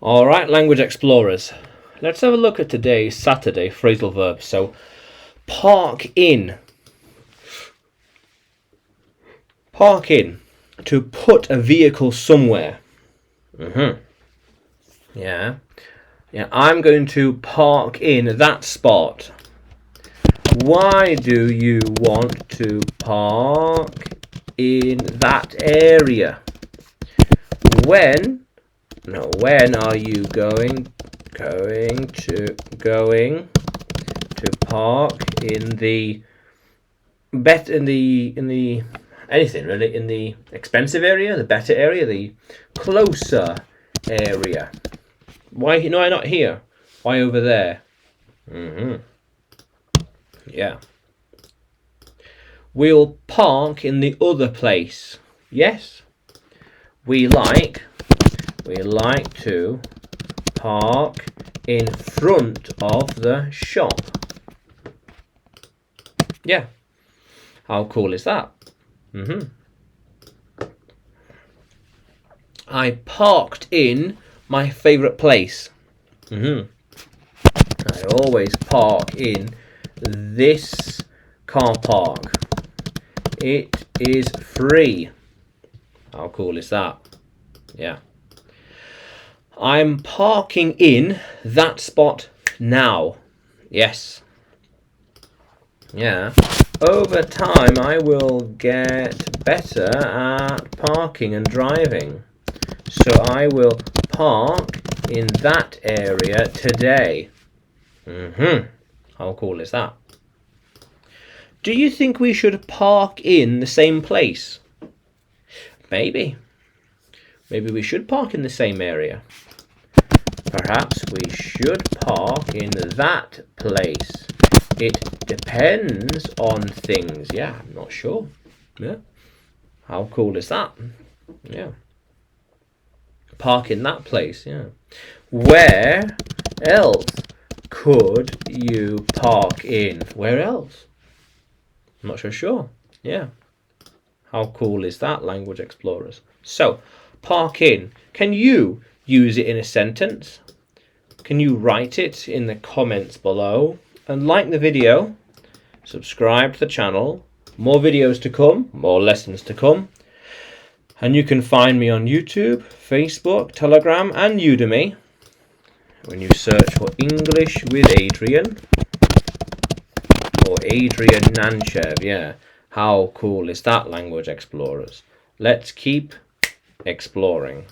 Alright, language explorers. Let's have a look at today's Saturday phrasal verbs. So, park in. Park in. To put a vehicle somewhere. Yeah, I'm going to park in that spot. Why do you want to park in that area? When are you going to park in the anything really, in the expensive area, the better area, the closer area? Why not here? Why over there? Yeah. We'll park in the other place. Yes. We like to park in front of the shop. Yeah. How cool is that? I parked in my favourite place. I always park in this car park. It is free. How cool is that? Yeah. I'm parking in that spot now. Yes. Yeah. Over time, I will get better at parking and driving. So I will park in that area today. How cool is that? Do you think we should park in the same place? Maybe. Maybe we should park in the same area. Perhaps we should park in that place. It depends on things. Yeah, I'm not sure. Yeah. How cool is that? Yeah. Park in that place. Yeah. Where else could you park in? Where else? I'm not so sure. Yeah. How cool is that, language explorers? So, park in. Can you use it in a sentence? Can you write it in the comments below? And like the video, subscribe to the channel. More videos to come, more lessons to come. And you can find me on YouTube, Facebook, Telegram and Udemy when you search for English with Adrian or Adrian Nanchev. Yeah, how cool is that, language explorers? Let's keep exploring.